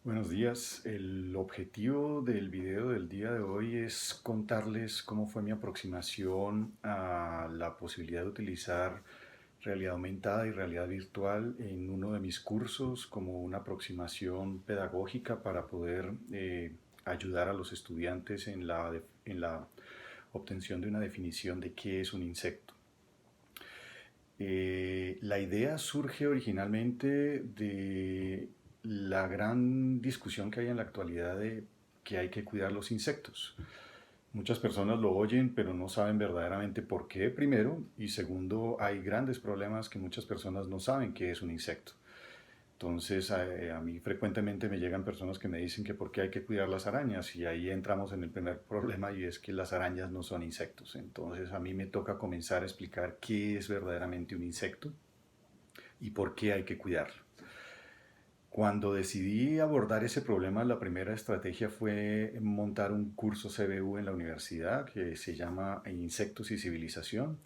Buenos días. El objetivo del video del día de hoy es contarles cómo fue mi aproximación a la posibilidad de utilizar realidad aumentada y realidad virtual en uno de mis cursos como una aproximación pedagógica para poder ayudar a los estudiantes en la obtención de una definición de qué es un insecto. La idea surge originalmente de la gran discusión que hay en la actualidad de que hay que cuidar los insectos. Muchas personas lo oyen, pero no saben verdaderamente por qué, primero, y segundo, hay grandes problemas que muchas personas no saben qué es un insecto. Entonces, a mí frecuentemente me llegan personas que me dicen que por qué hay que cuidar las arañas y ahí entramos en el primer problema y es que las arañas no son insectos. Entonces, a mí me toca comenzar a explicar qué es verdaderamente un insecto y por qué hay que cuidarlo. Cuando decidí abordar ese problema, la primera estrategia fue montar un curso CBU en la universidad que se llama Insectos y Civilización.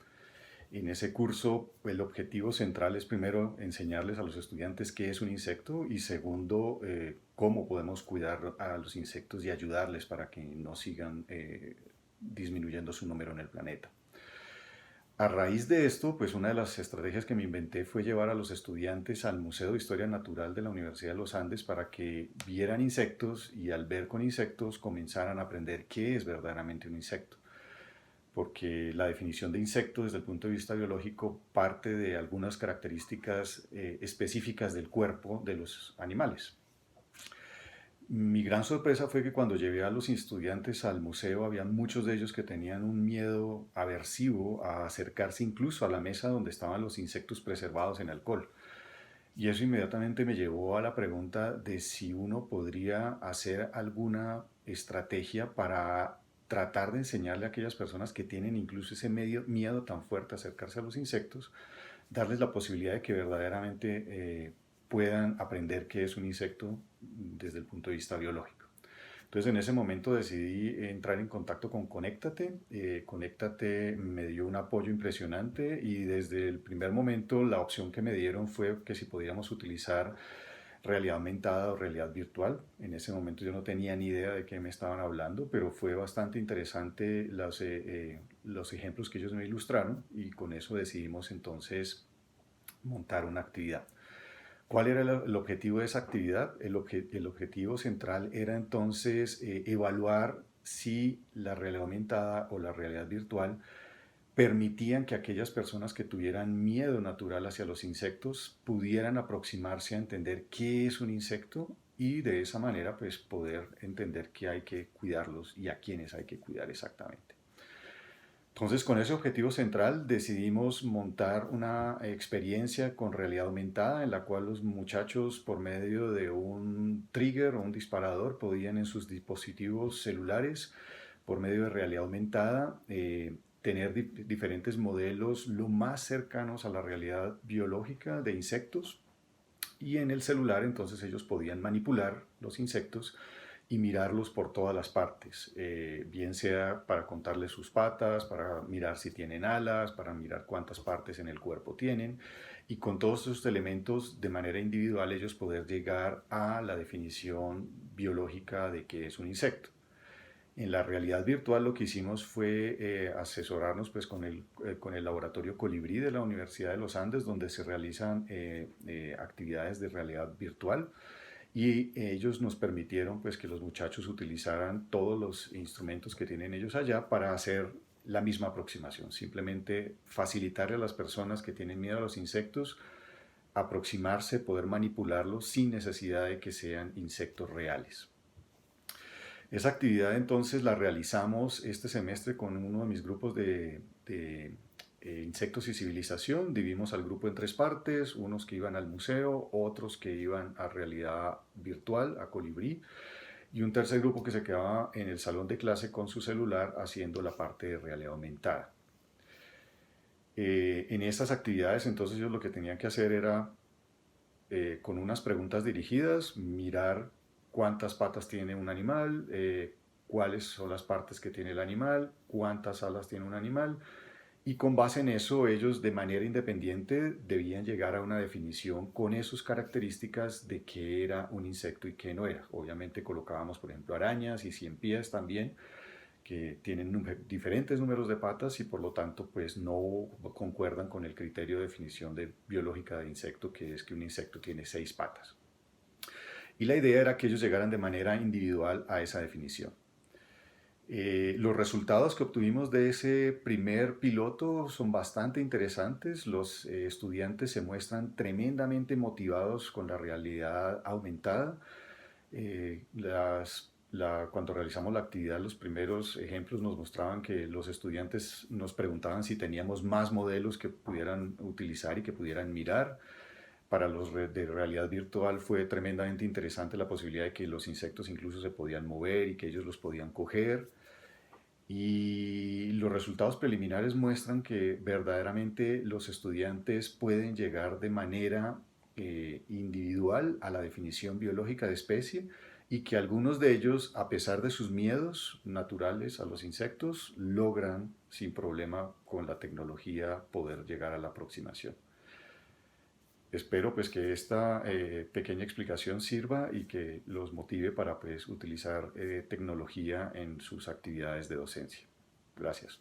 En ese curso, el objetivo central es primero enseñarles a los estudiantes qué es un insecto y segundo, cómo podemos cuidar a los insectos y ayudarles para que no sigan disminuyendo su número en el planeta. A raíz de esto, pues una de las estrategias que me inventé fue llevar a los estudiantes al Museo de Historia Natural de la Universidad de los Andes para que vieran insectos y al ver con insectos comenzaran a aprender qué es verdaderamente un insecto, porque la definición de insecto desde el punto de vista biológico parte de algunas características específicas del cuerpo de los animales. Mi gran sorpresa fue que cuando llevé a los estudiantes al museo, había muchos de ellos que tenían un miedo aversivo a acercarse incluso a la mesa donde estaban los insectos preservados en alcohol. Y eso inmediatamente me llevó a la pregunta de si uno podría hacer alguna estrategia para tratar de enseñarle a aquellas personas que tienen incluso ese miedo tan fuerte a acercarse a los insectos, darles la posibilidad de que verdaderamente puedan aprender qué es un insecto desde el punto de vista biológico. Entonces en ese momento decidí entrar en contacto con Conéctate. Conéctate me dio un apoyo impresionante y desde el primer momento la opción que me dieron fue que si podíamos utilizar realidad aumentada o realidad virtual. En ese momento yo no tenía ni idea de qué me estaban hablando, pero fue bastante interesante los ejemplos que ellos me ilustraron y con eso decidimos entonces montar una actividad. ¿Cuál era el objetivo de esa actividad? El objetivo central era entonces evaluar si la realidad aumentada o la realidad virtual permitían que aquellas personas que tuvieran miedo natural hacia los insectos pudieran aproximarse a entender qué es un insecto y de esa manera pues poder entender que hay que cuidarlos y a quiénes hay que cuidar exactamente. Entonces, con ese objetivo central decidimos montar una experiencia con realidad aumentada en la cual los muchachos por medio de un trigger o un disparador podían en sus dispositivos celulares, por medio de realidad aumentada, tener diferentes modelos lo más cercanos a la realidad biológica de insectos y en el celular entonces ellos podían manipular los insectos y mirarlos por todas las partes, bien sea para contarles sus patas, para mirar si tienen alas, para mirar cuántas partes en el cuerpo tienen, y con todos esos elementos de manera individual ellos poder llegar a la definición biológica de qué es un insecto. En la realidad virtual lo que hicimos fue asesorarnos pues, con el laboratorio Colibrí de la Universidad de los Andes, donde se realizan actividades de realidad virtual y ellos nos permitieron pues, que los muchachos utilizaran todos los instrumentos que tienen ellos allá para hacer la misma aproximación, simplemente facilitarle a las personas que tienen miedo a los insectos aproximarse, poder manipularlos sin necesidad de que sean insectos reales. Esa actividad entonces la realizamos este semestre con uno de mis grupos de insectos y civilización. Dividimos al grupo en tres partes, unos que iban al museo, otros que iban a realidad virtual, a Colibrí, y un tercer grupo que se quedaba en el salón de clase con su celular haciendo la parte de realidad aumentada. En estas actividades entonces ellos lo que tenían que hacer era con unas preguntas dirigidas, mirar cuántas patas tiene un animal, cuáles son las partes que tiene el animal, cuántas alas tiene un animal Y con base en eso, ellos de manera independiente debían llegar a una definición con esas características de qué era un insecto y qué no era. Obviamente colocábamos, por ejemplo, arañas y ciempias también, que tienen diferentes números de patas y por lo tanto pues no concuerdan con el criterio de definición biológica de insecto, que es que un insecto tiene 6 patas. Y la idea era que ellos llegaran de manera individual a esa definición. Los resultados que obtuvimos de ese primer piloto son bastante interesantes. Los estudiantes se muestran tremendamente motivados con la realidad aumentada. Cuando realizamos la actividad, los primeros ejemplos nos mostraban que los estudiantes nos preguntaban si teníamos más modelos que pudieran utilizar y que pudieran mirar. Para los de realidad virtual fue tremendamente interesante la posibilidad de que los insectos incluso se podían mover y que ellos los podían coger. Y los resultados preliminares muestran que verdaderamente los estudiantes pueden llegar de manera individual a la definición biológica de especie y que algunos de ellos, a pesar de sus miedos naturales a los insectos, logran sin problema con la tecnología poder llegar a la aproximación. Espero pues que esta pequeña explicación sirva y que los motive para pues utilizar tecnología en sus actividades de docencia. Gracias.